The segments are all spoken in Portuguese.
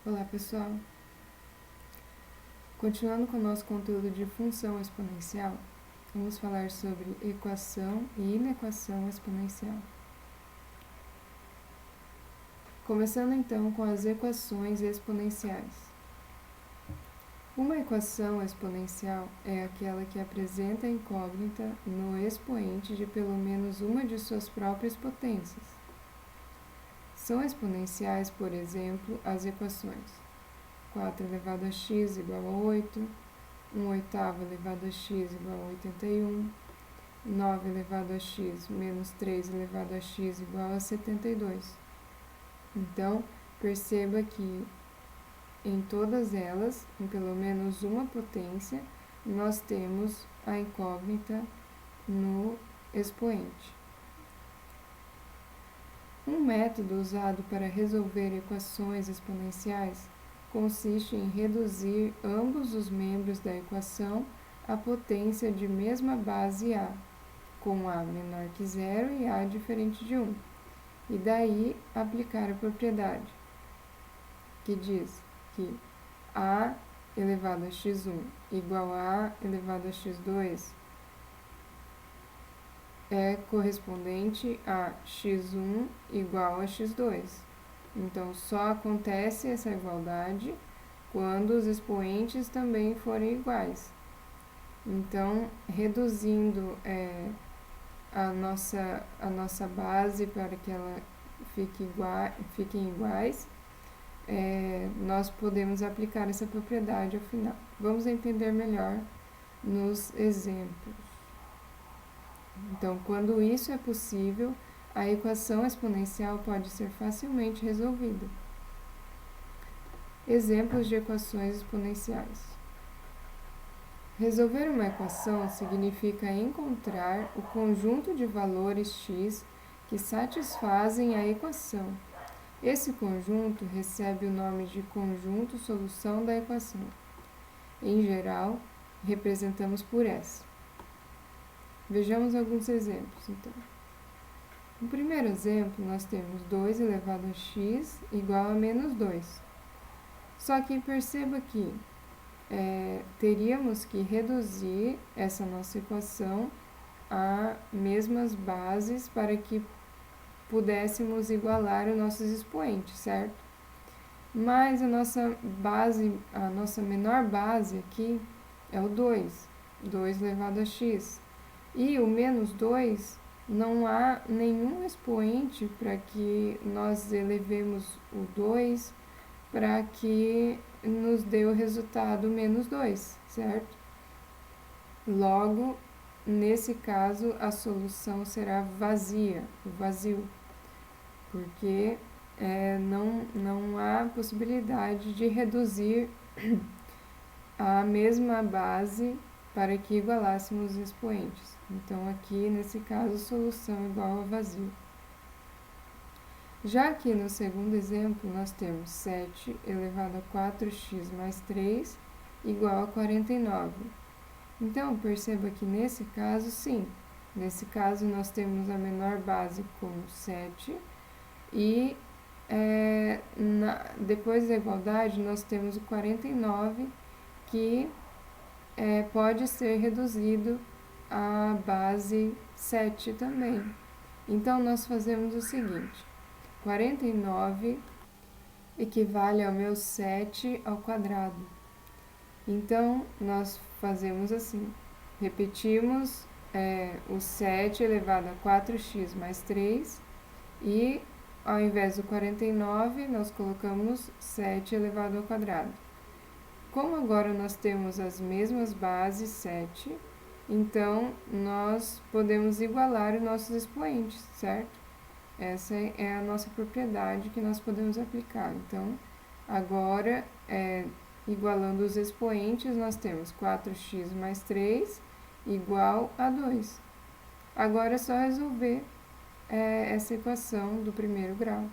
Olá pessoal, continuando com o nosso conteúdo de função exponencial, vamos falar sobre equação e inequação exponencial. Começando então com as equações exponenciais. Uma equação exponencial é aquela que apresenta a incógnita no expoente de pelo menos uma de suas próprias potências. São exponenciais, por exemplo, as equações 4 elevado a x igual a 8, 1 oitavo elevado a x igual a 81, 9 elevado a x menos 3 elevado a x igual a 72. Então, perceba que em todas elas, em pelo menos uma potência, nós temos a incógnita no expoente. Um método usado para resolver equações exponenciais consiste em reduzir ambos os membros da equação à potência de mesma base A, com A menor que zero e A diferente de 1, e daí aplicar a propriedade, que diz que A elevado a x1 igual a A elevado a x2 é correspondente a x1 igual a x2. Então, só acontece essa igualdade quando os expoentes também forem iguais. Então, reduzindo a nossa base para que ela fiquem iguais, nós podemos aplicar essa propriedade ao final. Vamos entender melhor nos exemplos. Então, quando isso é possível, a equação exponencial pode ser facilmente resolvida. Exemplos de equações exponenciais. Resolver uma equação significa encontrar o conjunto de valores x que satisfazem a equação. Esse conjunto recebe o nome de conjunto solução da equação. Em geral, representamos por S. Vejamos alguns exemplos, então. No primeiro exemplo, nós temos 2 elevado a x igual a menos 2. Só que perceba que teríamos que reduzir essa nossa equação a mesmas bases para que pudéssemos igualar os nossos expoentes, certo? Mas a nossa menor base aqui é o 2 elevado a x. E o menos 2, não há nenhum expoente para que nós elevemos o 2 para que nos dê o resultado menos 2, certo? Logo, nesse caso, a solução será vazio, porque não há possibilidade de reduzir a mesma base para que igualássemos os expoentes. Então, aqui, nesse caso, solução igual a vazio. Já aqui no segundo exemplo, nós temos 7 elevado a 4x mais 3 igual a 49. Então, perceba que nesse caso, sim. Nesse caso, nós temos a menor base como 7 e depois da igualdade, nós temos o 49, que pode ser reduzido à base 7 também. Então, nós fazemos o seguinte: 49 equivale ao meu 7 ao quadrado. Então, nós fazemos assim, repetimos o 7 elevado a 4x mais 3 e, ao invés do 49, nós colocamos 7 elevado ao quadrado. Como agora nós temos as mesmas bases, 7, então nós podemos igualar os nossos expoentes, certo? Essa é a nossa propriedade que nós podemos aplicar. Então, agora, igualando os expoentes, nós temos 4x mais 3 igual a 2. Agora é só resolver essa equação do primeiro grau.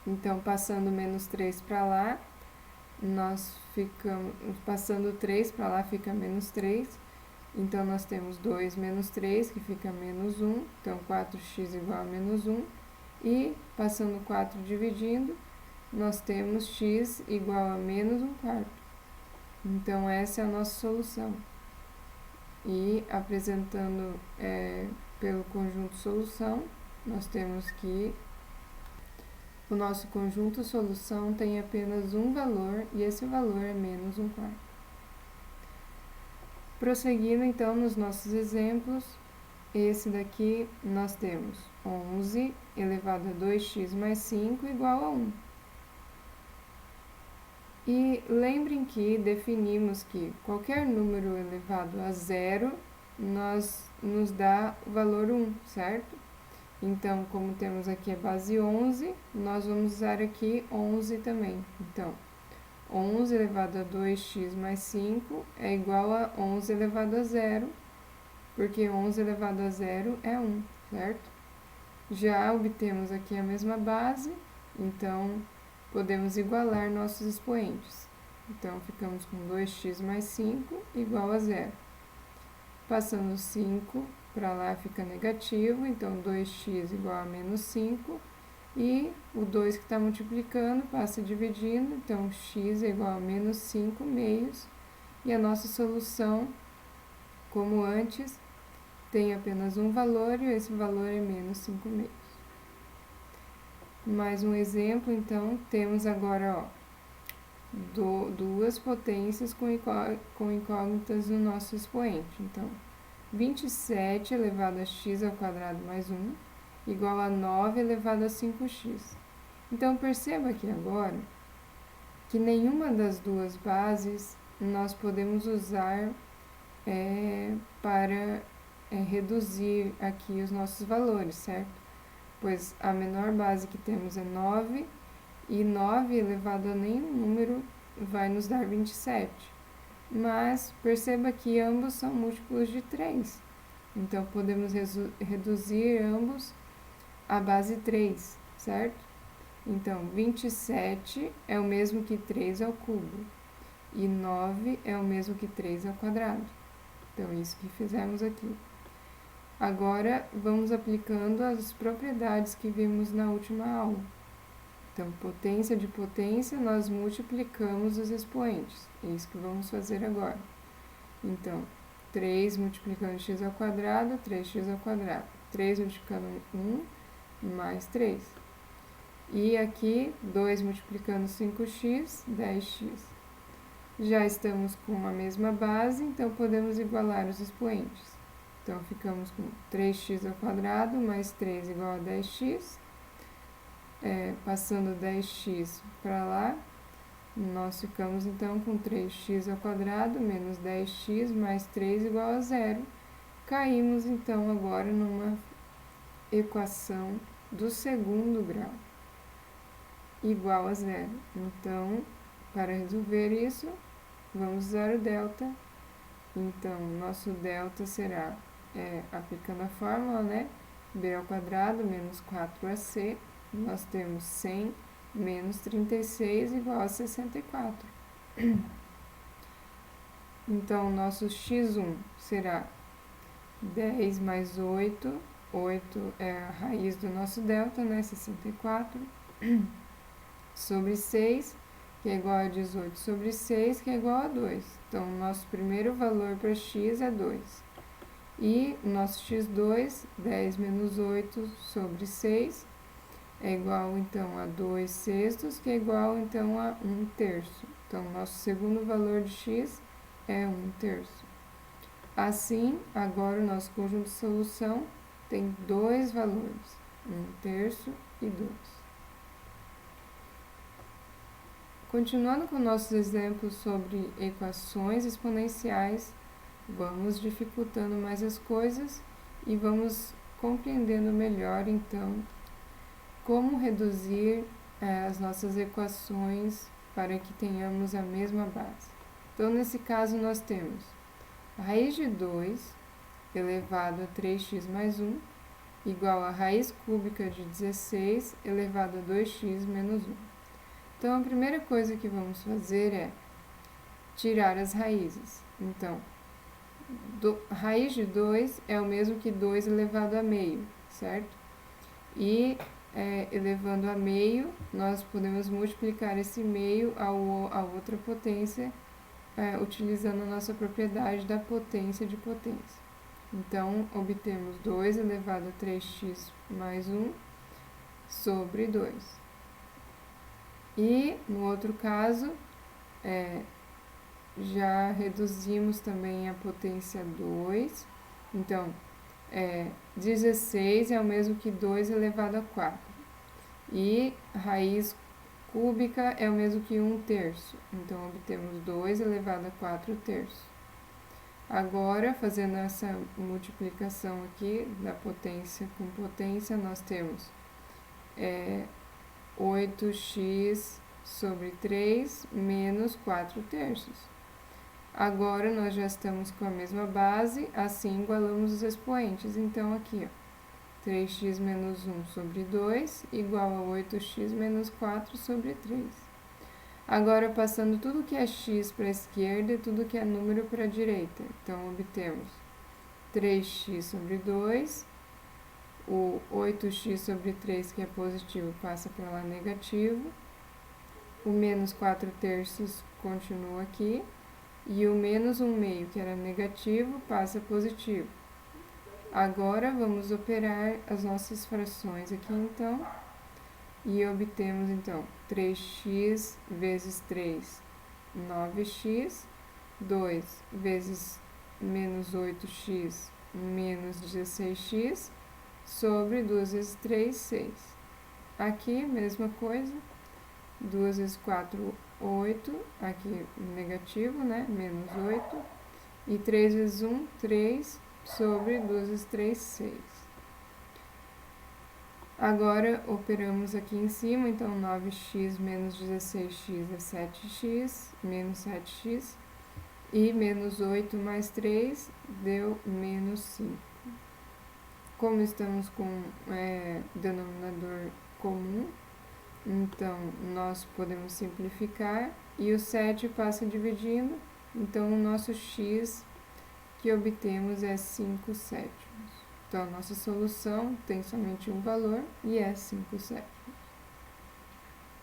Então, passando menos 3 para lá, nós ficamos, passando 3 para lá fica menos 3, então nós temos 2 menos 3, que fica menos 1, então 4x igual a menos 1, e passando 4 dividindo, nós temos x igual a menos 1/4. Então, essa é a nossa solução. E, apresentando pelo conjunto solução, nós temos que o nosso conjunto solução tem apenas um valor, e esse valor é menos 1/4. Prosseguindo, então, nos nossos exemplos, esse daqui nós temos 11 elevado a 2x mais 5 igual a 1. E lembrem que definimos que qualquer número elevado a zero nos dá o valor 1, certo? Então, como temos aqui a base 11, nós vamos usar aqui 11 também. Então, 11 elevado a 2x mais 5 é igual a 11 elevado a zero, porque 11 elevado a zero é 1, certo? Já obtemos aqui a mesma base, então podemos igualar nossos expoentes. Então, ficamos com 2x mais 5 igual a zero. Passando 5 para lá fica negativo, então 2x igual a menos 5. E o 2 que está multiplicando passa dividindo, então x é igual a menos 5 meios. E a nossa solução, como antes, tem apenas um valor, e esse valor é menos 5 meios. Mais um exemplo, então, temos agora duas potências com incógnitas no nosso expoente. Então, 27 elevado a x ao quadrado mais 1 igual a 9 elevado a 5x. Então, perceba aqui agora que nenhuma das duas bases nós podemos usar para reduzir aqui os nossos valores, certo? Pois a menor base que temos é 9, e 9 elevado a nenhum número vai nos dar 27. Mas perceba que ambos são múltiplos de 3. Então, podemos reduzir ambos a base 3, certo? Então, 27 é o mesmo que 3 ao cubo, e 9 é o mesmo que 3 ao quadrado. Então, isso que fizemos aqui. Agora, vamos aplicando as propriedades que vimos na última aula. Então, potência de potência, nós multiplicamos os expoentes. É isso que vamos fazer agora. Então, 3 multiplicando x ao quadrado, 3x ao quadrado. 3 multiplicando 1, mais 3. E aqui, 2 multiplicando 5x, 10x. Já estamos com a mesma base, então podemos igualar os expoentes. Então, ficamos com 3x ao quadrado mais 3 igual a 10x. Passando 10x para lá, nós ficamos então com 3x ao quadrado menos 10x mais 3 igual a zero. Caímos então agora numa equação do segundo grau, igual a zero. Então, para resolver isso, vamos usar o delta. Então, nosso delta será, aplicando a fórmula, né? B ao quadrado menos 4ac, nós temos 100 menos 36 igual a 64. Então, nosso x1 será 10 mais 8, 8 é a raiz do nosso delta, né? 64, sobre 6, que é igual a 18 sobre 6, que é igual a 2. Então, nosso primeiro valor para x é 2. E o nosso x2, 10 menos 8 sobre 6, é igual, então, a 2 sextos, que é igual, então, a 1 terço. Então, nosso segundo valor de x é 1 terço. Assim, agora o nosso conjunto de solução tem dois valores, 1 terço e 2. Continuando com nossos exemplos sobre equações exponenciais, vamos dificultando mais as coisas e vamos compreendendo melhor, então, como reduzir as nossas equações para que tenhamos a mesma base. Então, nesse caso, nós temos a raiz de 2 elevado a 3x mais 1 igual a raiz cúbica de 16 elevado a 2x menos 1. Então, a primeira coisa que vamos fazer é tirar as raízes. Então, raiz de 2 é o mesmo que 2 elevado a meio, certo? E elevando a meio, nós podemos multiplicar esse meio a outra potência, utilizando a nossa propriedade da potência de potência. Então, obtemos 2 elevado a 3x mais 1 sobre 2. E, no outro caso, já reduzimos também a potência 2. Então, 16 é o mesmo que 2 elevado a 4. E raiz cúbica é o mesmo que 1/3. Então, obtemos 2 elevado a 4/3. Agora, fazendo essa multiplicação aqui da potência com potência, nós temos 8x sobre 3 menos 4/3. Agora, nós já estamos com a mesma base, assim igualamos os expoentes. Então, aqui, 3x menos 1 sobre 2 igual a 8x menos 4 sobre 3. Agora, passando tudo que é x para a esquerda e tudo que é número para a direita. Então, obtemos 3x sobre 2, o 8x sobre 3, que é positivo, passa para lá negativo, o menos 4/3 continua aqui, e o menos 1/2, que era negativo, passa positivo. Agora, vamos operar as nossas frações aqui, então, e obtemos, então, 3x vezes 3, 9x, 2 vezes menos 8x, menos 16x, sobre 2 vezes 3, 6. Aqui, mesma coisa, 2 vezes 4, 8, aqui negativo, né, menos 8, e 3 vezes 1, 3, sobre 2 vezes 3, 6. Agora, operamos aqui em cima, então 9x menos 16x é 7x, menos 7x, e menos 8 mais 3 deu menos 5. Como estamos com denominador comum, então nós podemos simplificar, e o 7 passa dividindo, então o nosso x que obtemos é 5/7. Então, a nossa solução tem somente um valor e é 5/7.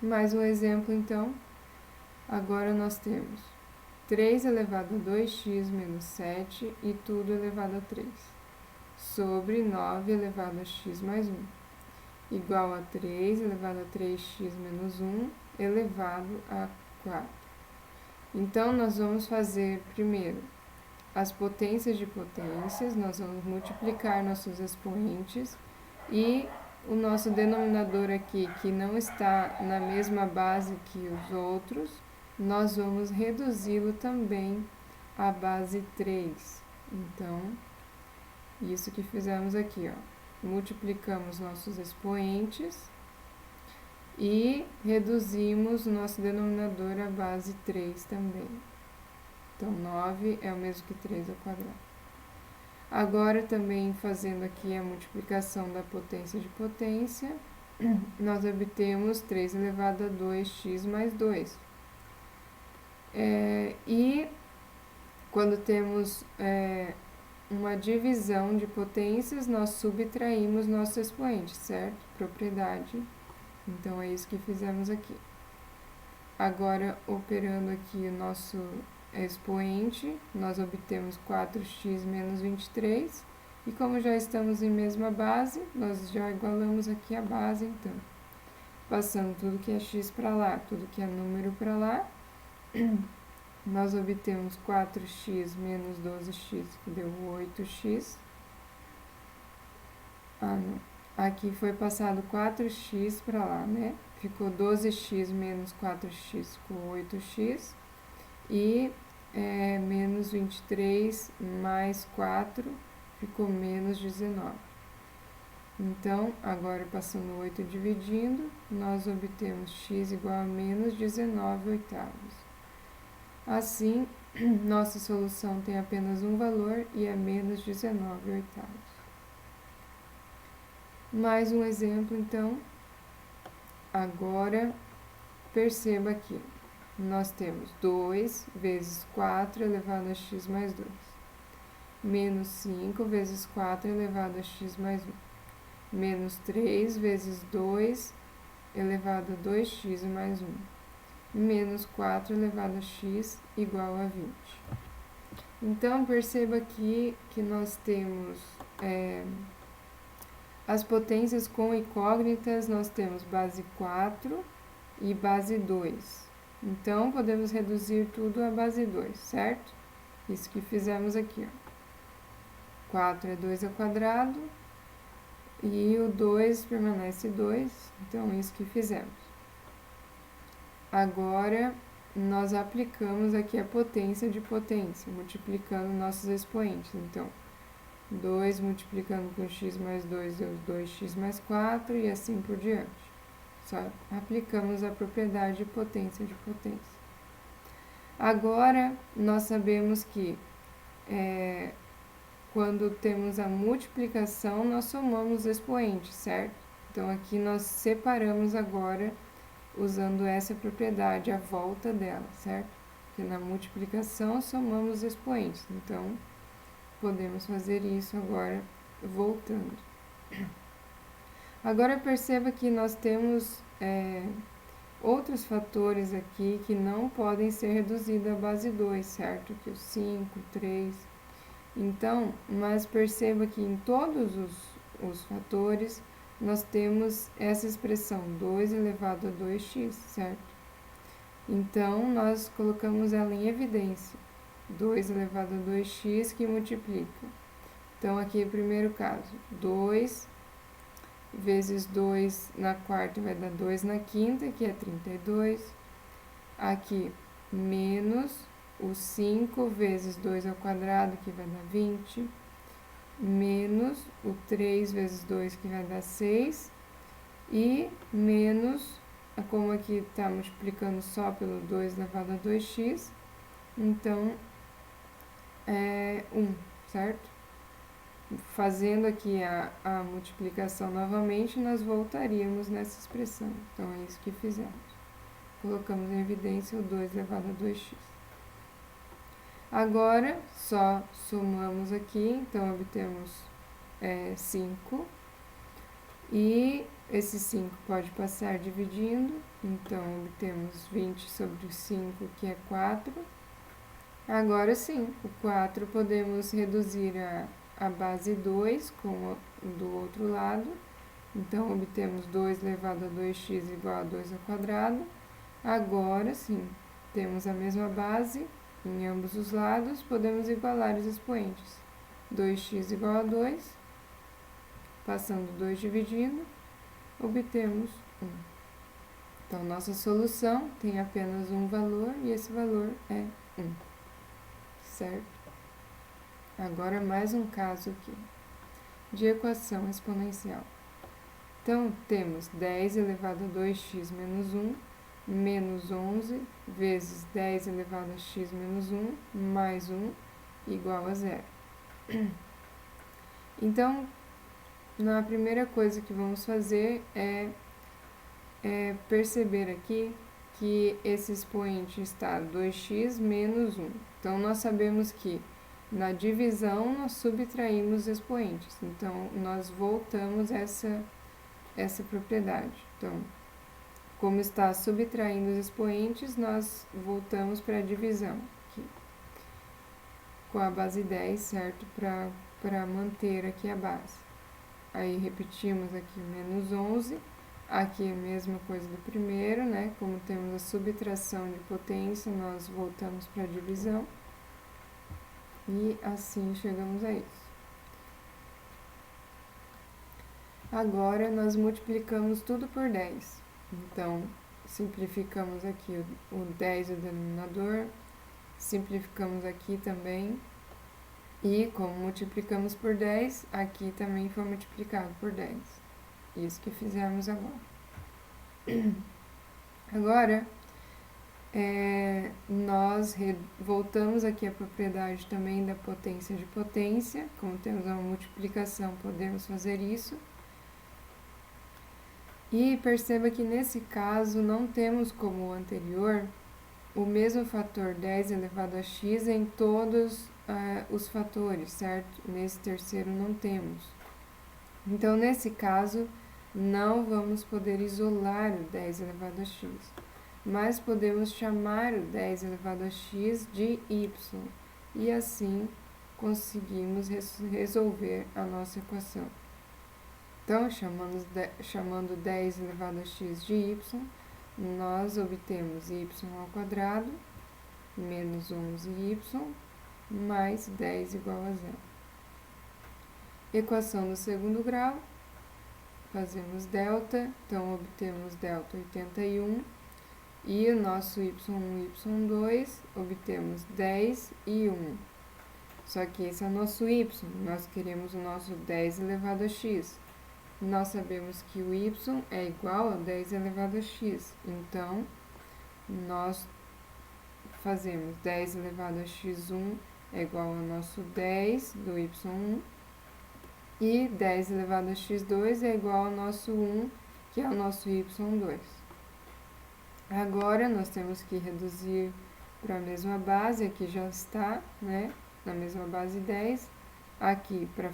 Mais um exemplo, então. Agora nós temos 3 elevado a 2x menos 7 e tudo elevado a 3, sobre 9 elevado a x mais 1, igual a 3 elevado a 3x menos 1 elevado a 4. Então, nós vamos fazer primeiro as potências de potências, nós vamos multiplicar nossos expoentes, e o nosso denominador aqui, que não está na mesma base que os outros, nós vamos reduzi-lo também à base 3. Então, isso que fizemos aqui, ó. Multiplicamos nossos expoentes e reduzimos o nosso denominador à base 3 também. Então, 9 é o mesmo que 3 ao quadrado. Agora, também fazendo aqui a multiplicação da potência de potência, nós obtemos 3 elevado a 2x mais 2. E quando temos uma divisão de potências, nós subtraímos nosso expoente, certo? Propriedade. Então, é isso que fizemos aqui. Agora, operando aqui o nosso expoente, nós obtemos 4x menos 23, e como já estamos em mesma base, nós já igualamos aqui a base, então. Passando tudo que é x para lá, tudo que é número para lá, nós obtemos 4x menos 12x, que deu 8x. Aqui foi passado 4x para lá, né? Ficou 12x menos 4x com 8x. E menos 23 mais 4 ficou menos 19. Então, agora passando 8 dividindo, nós obtemos x igual a menos 19 oitavos. Assim, nossa solução tem apenas um valor e é menos 19 oitavos. Mais um exemplo, então. Agora, perceba aqui. Nós temos 2 vezes 4 elevado a x mais 2, menos 5 vezes 4 elevado a x mais 1. menos 3 vezes 2 elevado a 2x mais 1, menos 4 elevado a x igual a 20. Então, perceba aqui que nós temos as potências com incógnitas, nós temos base 4 e base 2. Então, podemos reduzir tudo a base 2, certo? Isso que fizemos aqui, ó. 4 é 2 ao quadrado e o 2 permanece 2, então isso que fizemos. Agora, nós aplicamos aqui a potência de potência, multiplicando nossos expoentes. Então, 2 multiplicando com x mais 2 deu 2x mais 4 e assim por diante. Só aplicamos a propriedade de potência de potência. Agora, nós sabemos que quando temos a multiplicação, nós somamos os expoentes, certo? Então, aqui nós separamos agora, usando essa propriedade, a volta dela, certo? Porque na multiplicação, somamos os expoentes. Então, podemos fazer isso agora, voltando. Agora, perceba que nós temos outros fatores aqui que não podem ser reduzidos à base 2, certo? Que o 5, 3... Então, mas perceba que em todos os fatores, nós temos essa expressão 2 elevado a 2x, certo? Então, nós colocamos ela em evidência. 2 elevado a 2x que multiplica. Então, aqui o primeiro caso, 2 vezes 2 na quarta vai dar 2 na quinta, que é 32. Aqui, menos o 5 vezes 2 ao quadrado, que vai dar 20, menos o 3 vezes 2, que vai dar 6, e menos, como aqui está multiplicando só pelo 2 elevado a 2x, então é 1, certo? Fazendo aqui a multiplicação novamente, nós voltaríamos nessa expressão. Então, é isso que fizemos. Colocamos em evidência o 2 elevado a 2x. Agora, só somamos aqui, então obtemos 5, e esse 5 pode passar dividindo, então obtemos 20 sobre 5, que é 4. Agora sim, o 4 podemos reduzir a base 2 com do outro lado, então obtemos 2 elevado a 2x igual a 2 ao quadrado. Agora sim, temos a mesma base. Em ambos os lados, podemos igualar os expoentes. 2x igual a 2, passando 2 dividindo, obtemos 1. Então, nossa solução tem apenas um valor e esse valor é 1. Certo? Agora, mais um caso aqui, de equação exponencial. Então, temos 10 elevado a 2x menos 1, menos 11 vezes 10 elevado a x menos 1, mais 1, igual a 0. Então, a primeira coisa que vamos fazer é perceber aqui que esse expoente está 2x menos 1. Então, nós sabemos que na divisão nós subtraímos expoentes. Então, nós voltamos essa propriedade. Então, como está subtraindo os expoentes, nós voltamos para a divisão aqui, com a base 10, certo? Para manter aqui a base. Aí repetimos aqui menos 11, aqui a mesma coisa do primeiro, né? Como temos a subtração de potência, nós voltamos para a divisão. E assim chegamos a isso. Agora, nós multiplicamos tudo por 10. Então, simplificamos aqui o 10 o denominador, simplificamos aqui também, e como multiplicamos por 10, aqui também foi multiplicado por 10. Isso que fizemos agora. Agora, nós voltamos aqui à propriedade também da potência de potência, como temos uma multiplicação, podemos fazer isso. E perceba que nesse caso não temos como o anterior o mesmo fator 10 elevado a x em todos os fatores, certo? Nesse terceiro não temos. Então, nesse caso, não vamos poder isolar o 10 elevado a x, mas podemos chamar o 10 elevado a x de y, e assim conseguimos resolver a nossa equação. Então, chamando 10 elevado a x de y, nós obtemos y ao quadrado menos 11y mais 10 igual a zero. Equação do segundo grau, fazemos delta, então obtemos delta 81, e o nosso y1 e y2 obtemos 10 e 1. Só que esse é o nosso y, nós queremos o nosso 10 elevado a x. Nós sabemos que o y é igual a 10 elevado a x, então nós fazemos 10 elevado a x1 é igual ao nosso 10 do y1, e 10 elevado a x2 é igual ao nosso 1, que é o nosso y2. Agora, nós temos que reduzir para a mesma base, aqui já está, né, na mesma base 10. Aqui, para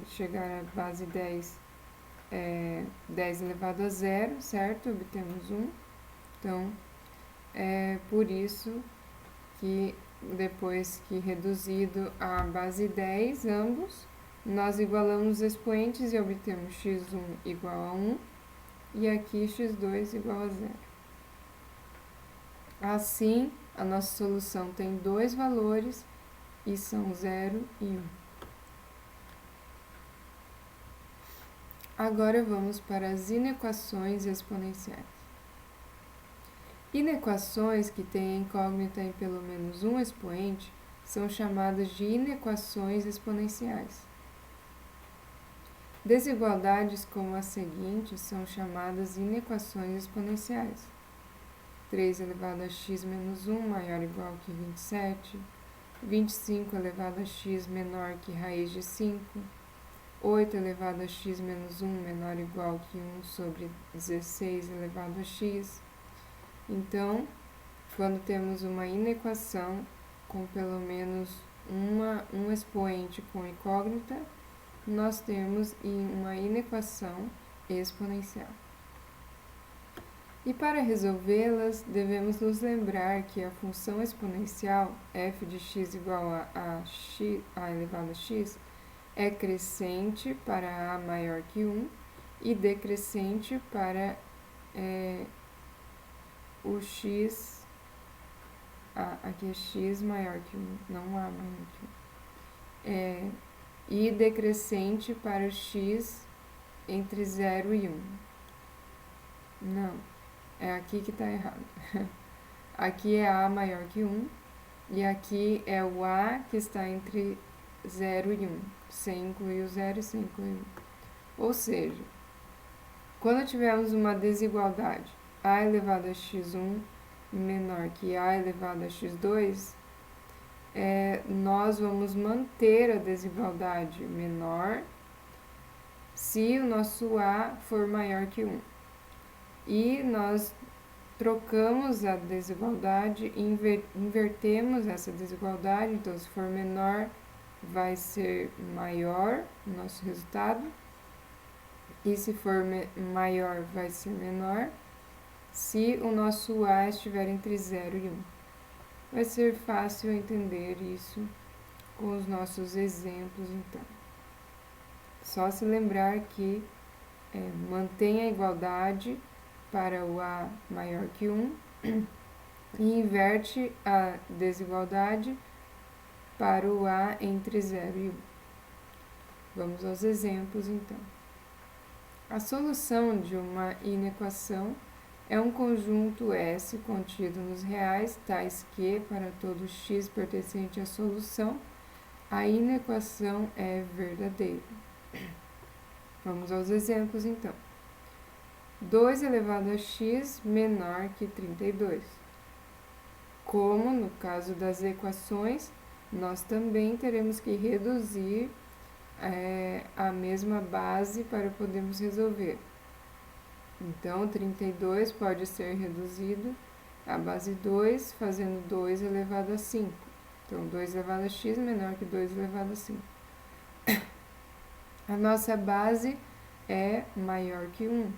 chegar à base 10, 10 elevado a zero, certo? Obtemos 1. Então, é por isso que depois que reduzido a base 10, ambos, nós igualamos os expoentes e obtemos x1 igual a 1 e aqui x2 igual a zero. Assim, a nossa solução tem dois valores e são 0 e 1. Agora vamos para as inequações exponenciais. Inequações que têm a incógnita em pelo menos um expoente são chamadas de inequações exponenciais. Desigualdades como as seguintes são chamadas inequações exponenciais. 3 elevado a x menos 1 maior ou igual que 27, 25 elevado a x menor que raiz de 5, 8 elevado a x menos 1 menor ou igual que 1 sobre 16 elevado a x. Então, quando temos uma inequação com pelo menos um expoente com incógnita, nós temos uma inequação exponencial. E para resolvê-las, devemos nos lembrar que a função exponencial f de x igual a elevado a x é crescente para a maior que 1 e decrescente para o x, aqui é x maior que 1, não a maior que 1, e decrescente para o x entre 0 e 1. Não, é aqui que está errado. Aqui é a maior que 1 e aqui é o a que está entre 0 e 1, sem incluir o 0 e sem incluir o 1. Ou seja, quando tivermos uma desigualdade a elevado a x1 menor que a elevado a x2, nós vamos manter a desigualdade menor se o nosso a for maior que 1. E nós trocamos a desigualdade e invertemos essa desigualdade, então se for menor vai ser maior o nosso resultado, e se for maior vai ser menor se o nosso a estiver entre 0 e 1. Vai ser fácil entender isso com os nossos exemplos, então. Só se lembrar que mantém a igualdade para o a maior que 1 e inverte a desigualdade para o a entre 0 e 1. Vamos aos exemplos, então. A solução de uma inequação é um conjunto S contido nos reais, tais que, para todo x pertencente à solução, a inequação é verdadeira. Vamos aos exemplos, então. 2 elevado a x menor que 32. Como no caso das equações, nós também teremos que reduzir a mesma base para podermos resolver. Então, 32 pode ser reduzido à base 2, fazendo 2 elevado a 5. Então, 2 elevado a x menor que 2 elevado a 5. A nossa base é maior que 1.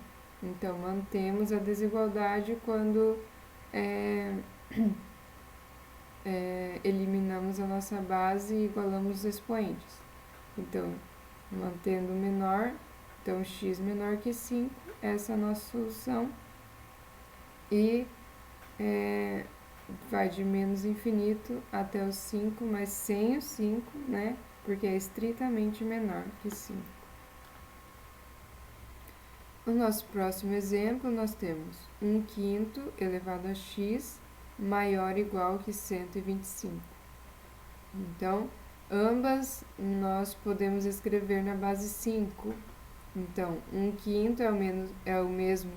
Então, mantemos a desigualdade quando eliminamos a nossa base e igualamos os expoentes. Então, mantendo o menor, então x menor que 5, essa é a nossa solução. E vai de menos infinito até o 5, mas sem o 5, né? Porque é estritamente menor que 5. No nosso próximo exemplo, nós temos 1/5 elevado a x maior ou igual que 125. Então, ambas nós podemos escrever na base 5. Então, 1/5 é o mesmo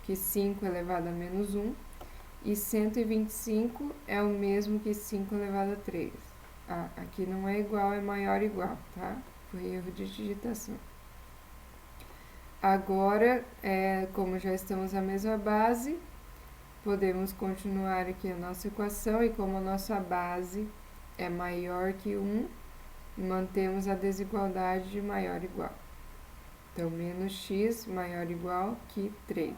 que 5 elevado a menos 1. E 125 é o mesmo que 5 elevado a 3. Aqui não é igual, é maior ou igual, tá? Foi erro de digitação. Agora, como já estamos na mesma base, podemos continuar aqui a nossa equação e como a nossa base é maior que 1, mantemos a desigualdade de maior ou igual. Então, menos x maior ou igual que 3.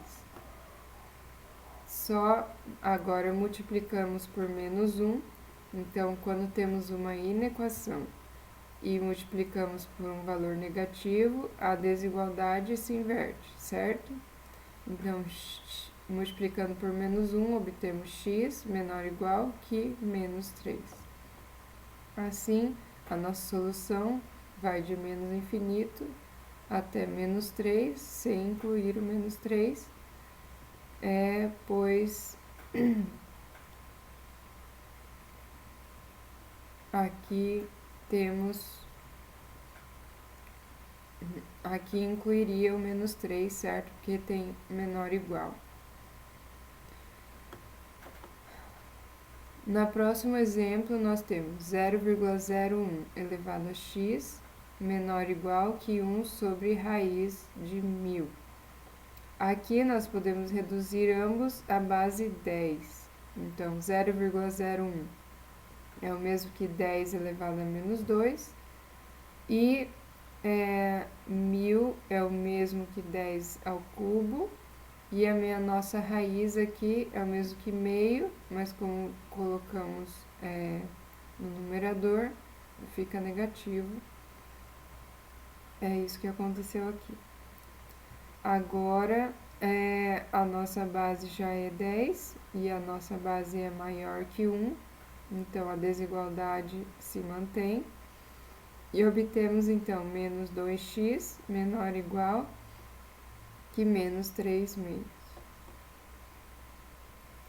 Só agora multiplicamos por menos 1. Então, quando temos uma inequação e multiplicamos por um valor negativo, a desigualdade se inverte, certo? Então, multiplicando por menos 1, obtemos x menor ou igual que menos 3. Assim, a nossa solução vai de menos infinito até menos 3, sem incluir o menos 3, pois aqui incluiria o menos 3, certo? Porque tem menor ou igual. No próximo exemplo, nós temos 0,01 elevado a x menor ou igual que 1 sobre raiz de 1000. Aqui nós podemos reduzir ambos à base 10. Então, 0,01 é o mesmo que 10 elevado a menos 2. E 1000 é o mesmo que 10 ao cubo. E a nossa raiz aqui é o mesmo que meio, mas como colocamos no numerador, fica negativo. É isso que aconteceu aqui. Agora, a nossa base já é 10 e a nossa base é maior que 1, então a desigualdade se mantém. E obtemos, então, menos 2x menor ou igual que menos 3 meios.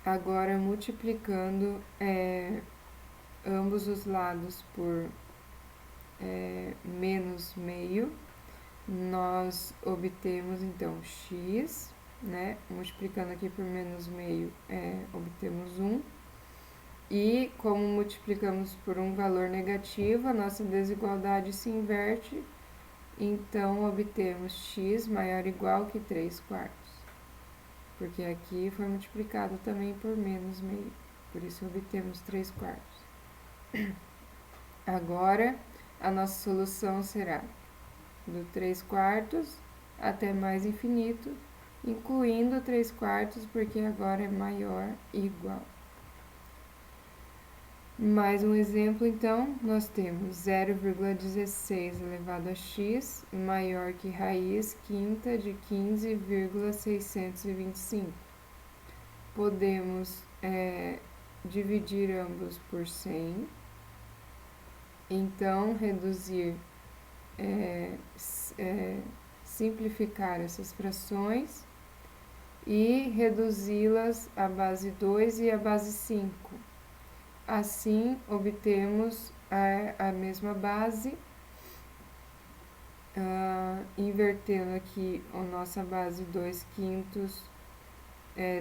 Agora, multiplicando ambos os lados por menos meio, nós obtemos, então, x, né? Multiplicando aqui por menos meio, obtemos 1. E, como multiplicamos por um valor negativo, a nossa desigualdade se inverte. Então, obtemos x maior ou igual que 3/4. Porque aqui foi multiplicado também por menos meio. Por isso, obtemos 3/4. Agora, a nossa solução será do 3/4 até mais infinito, incluindo 3/4, porque agora é maior e igual. Mais um exemplo, então, nós temos 0,16 elevado a x maior que raiz quinta de 15,625. Podemos dividir ambos por 100. Então, reduzir, simplificar essas frações e reduzi-las à base 2 e à base 5. Assim, obtemos a mesma base, invertendo aqui a nossa base 2/5,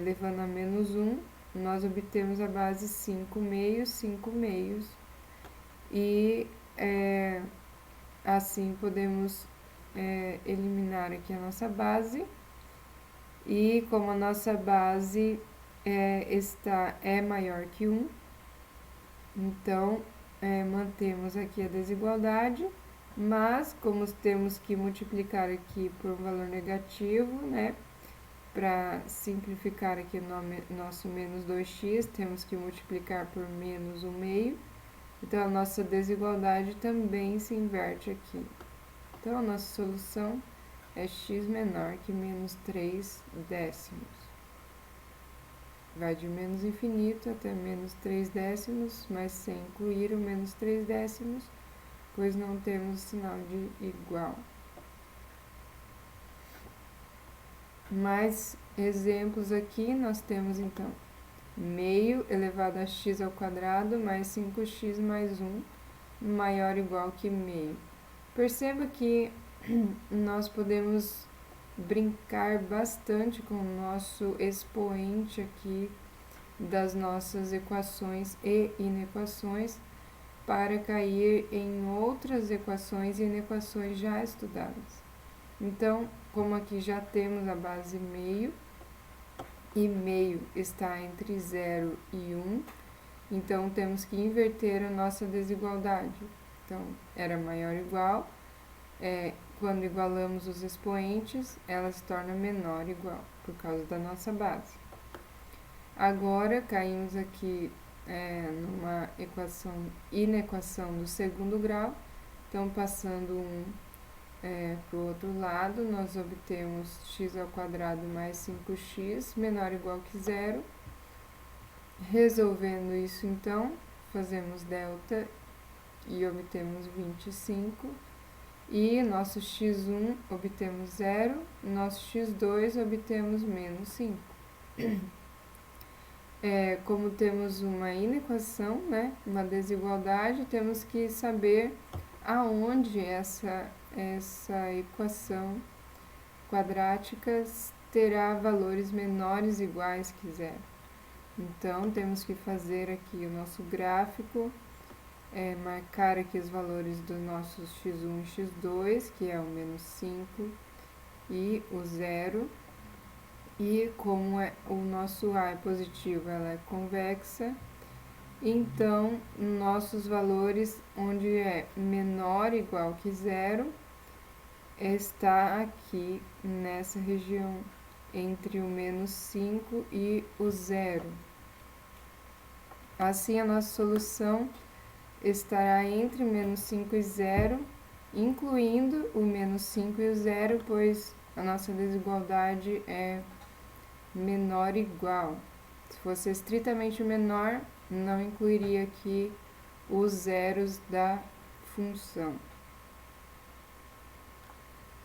levando a menos 1, nós obtemos a base 5 meios, 5 meios, e assim podemos eliminar aqui a nossa base, e como a nossa base é maior que 1, então, mantemos aqui a desigualdade Mas, como temos que multiplicar aqui por um valor negativo, né? Para simplificar aqui o nosso menos 2x, temos que multiplicar por menos 1/2. Então, a nossa desigualdade também se inverte aqui. Então, a nossa solução é x menor que menos 3/10. Vai de menos infinito até menos 3/10, mas sem incluir o menos 3/10, pois não temos sinal de igual. Mais exemplos aqui, nós temos então meio elevado a x ao quadrado mais 5x mais 1 maior ou igual que meio. Perceba que nós podemos brincar bastante com o nosso expoente aqui das nossas equações e inequações para cair em outras equações e inequações já estudadas. Então, como aqui já temos a base meio, e meio está entre 0 e 1, então temos que inverter a nossa desigualdade. Então, era maior ou igual, quando igualamos os expoentes, ela se torna menor ou igual, por causa da nossa base. Agora, caímos aqui numa inequação do segundo grau, então passando 1 para o outro lado, nós obtemos x ao quadrado mais 5x menor ou igual que 0. Resolvendo isso, então, fazemos delta e obtemos 25. E nosso x1 obtemos 0, nosso x2 obtemos menos 5. Como temos uma inequação, né, uma desigualdade, temos que saber aonde essa equação quadrática terá valores menores ou iguais que 0. Então, temos que fazer aqui o nosso gráfico, marcar aqui os valores dos nossos x1 e x2, que é o menos 5 e o 0. E como o nosso A é positivo, ela é convexa, então nossos valores onde é menor ou igual que 0 está aqui nessa região entre o menos 5 e o 0. Assim, a nossa solução estará entre menos 5 e 0, incluindo o menos 5 e o 0, pois a nossa desigualdade é menor ou igual. Se fosse estritamente menor, não incluiria aqui os zeros da função.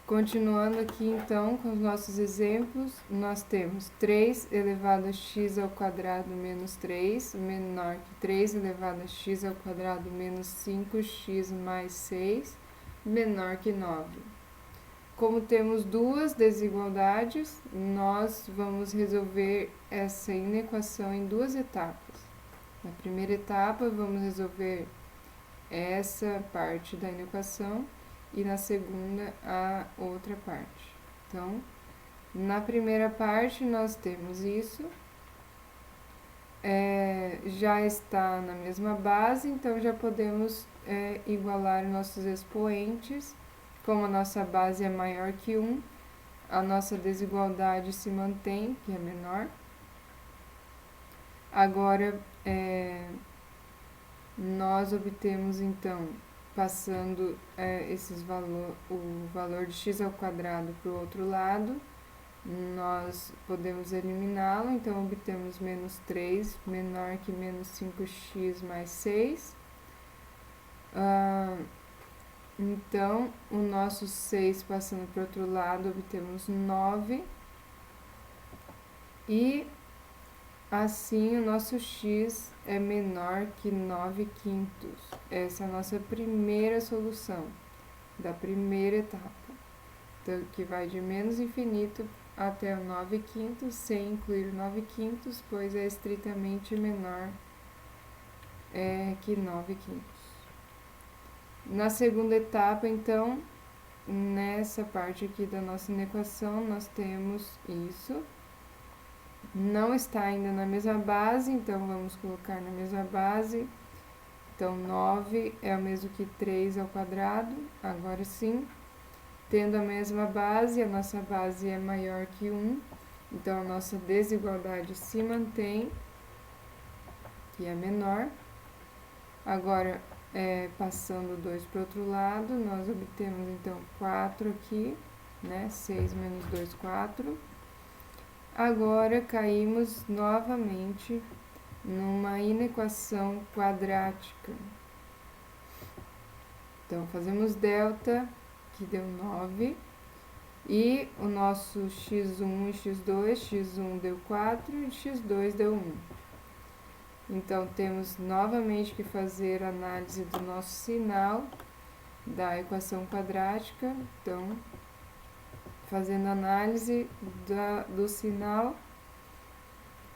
Continuando aqui então com os nossos exemplos, nós temos 3 elevado a x ao quadrado menos 3, menor que 3 elevado a x ao quadrado menos 5x mais 6, menor que 9. Como temos duas desigualdades, nós vamos resolver essa inequação em duas etapas. Na primeira etapa, vamos resolver essa parte da inequação e na segunda a outra parte. Então, na primeira parte nós temos isso, já está na mesma base, então já podemos igualar nossos expoentes. Como a nossa base é maior que 1, a nossa desigualdade se mantém, que é menor. Agora, nós obtemos então, passando o valor de x ao quadrado para o outro lado, nós podemos eliminá-lo, então obtemos menos 3, menor que menos 5x mais 6. Então, o nosso 6 passando para o outro lado, obtemos 9. E assim, o nosso x é menor que 9/5. Essa é a nossa primeira solução da primeira etapa. Então, que vai de menos infinito até o 9/5, sem incluir o 9/5, pois é estritamente menor que 9/5. Na segunda etapa, então, nessa parte aqui da nossa inequação, nós temos isso. Não está ainda na mesma base, então vamos colocar na mesma base. Então, 9 é o mesmo que 3 ao quadrado, agora sim. Tendo a mesma base, a nossa base é maior que 1, então a nossa desigualdade se mantém, que é menor. Agora, passando 2 para o outro lado, nós obtemos então 4 aqui, né? 6 menos 2, 4. Agora, caímos novamente numa inequação quadrática. Então, fazemos delta, que deu 9, e o nosso x1 e x2, x1 deu 4 e x2 deu 1. Então, temos novamente que fazer a análise do nosso sinal da equação quadrática. Então, fazendo análise do sinal,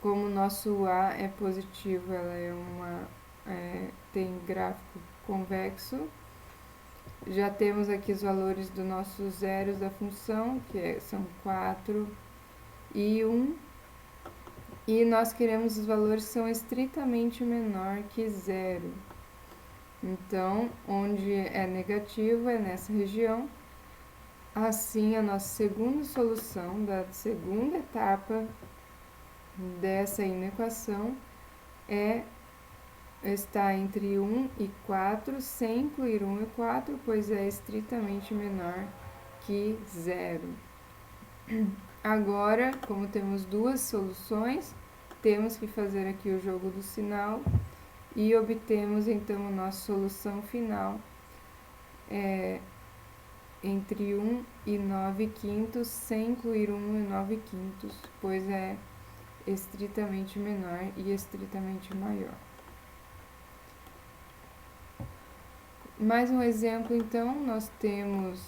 como o nosso A é positivo, ela tem gráfico convexo. Já temos aqui os valores dos nossos zeros da função, são 4 e 1. E nós queremos os valores que são estritamente menor que zero. Então, onde é negativo é nessa região. Assim, a nossa segunda solução da segunda etapa dessa inequação está entre 1 e 4, sem incluir 1 e 4, pois é estritamente menor que zero. Agora, como temos duas soluções, temos que fazer aqui o jogo do sinal e obtemos então a nossa solução final entre 1 e 9 quintos, sem incluir 1 e 9 quintos, pois é estritamente menor e estritamente maior. Mais um exemplo, então, nós temos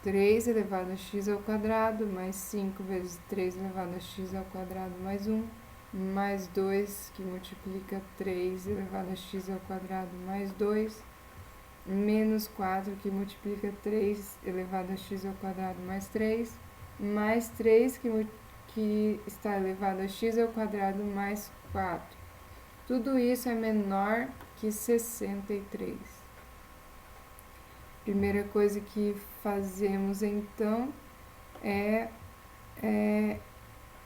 3 elevado a x ao quadrado, mais 5 vezes 3 elevado a x ao quadrado, mais 1, mais 2, que multiplica 3 elevado a x ao quadrado, mais 2, menos 4, que multiplica 3 elevado a x ao quadrado, mais 3, mais 3, que está elevado a x ao quadrado, mais 4. Tudo isso é menor que 63. Primeira coisa que fazemos então é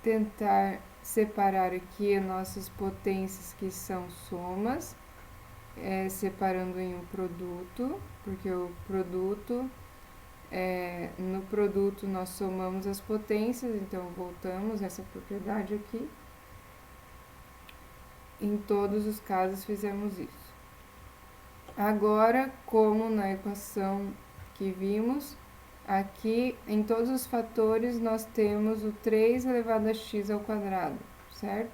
tentar separar aqui as nossas potências, que são somas, separando em um produto, porque o produto, no produto nós somamos as potências, então voltamos essa propriedade aqui. Em todos os casos fizemos isso. Agora, como na equação que vimos, aqui em todos os fatores nós temos o 3 elevado a x ao quadrado, certo?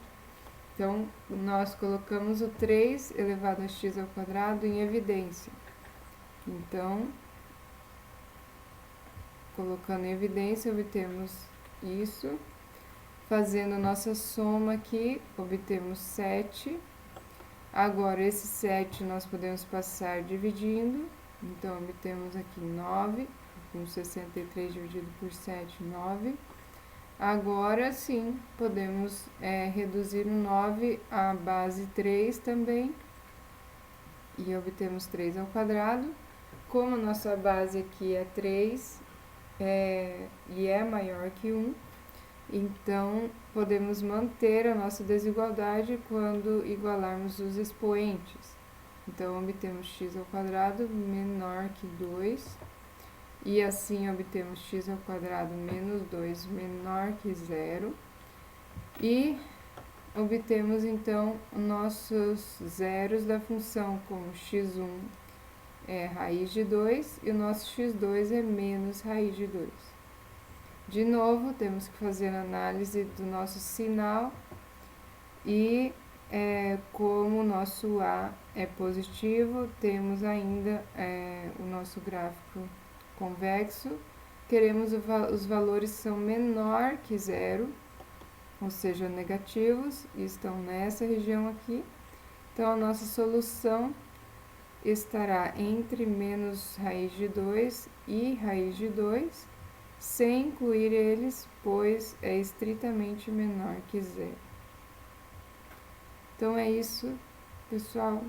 Então, nós colocamos o 3 elevado a x ao quadrado em evidência. Então, colocando em evidência, obtemos isso. Fazendo nossa soma aqui, obtemos 7. Agora, esse 7 nós podemos passar dividindo. Então, obtemos aqui 9, com 63 dividido por 7, 9. Agora, sim, podemos reduzir o 9 à base 3 também. E obtemos 3 ao quadrado. Como a nossa base aqui é 3 e é maior que 1, então podemos manter a nossa desigualdade quando igualarmos os expoentes. Então, obtemos x ao quadrado menor que 2, e assim obtemos x ao quadrado menos 2 menor que 0, e obtemos então nossos zeros da função, como x1 é raiz de 2 e o nosso x2 é menos raiz de 2. De novo, temos que fazer a análise do nosso sinal e como o nosso A é positivo, temos ainda o nosso gráfico convexo. Queremos os valores que são menor que zero, ou seja, negativos, e estão nessa região aqui. Então, a nossa solução estará entre menos raiz de 2 e raiz de 2, sem incluir eles, pois é estritamente menor que zero. Então, é isso, pessoal.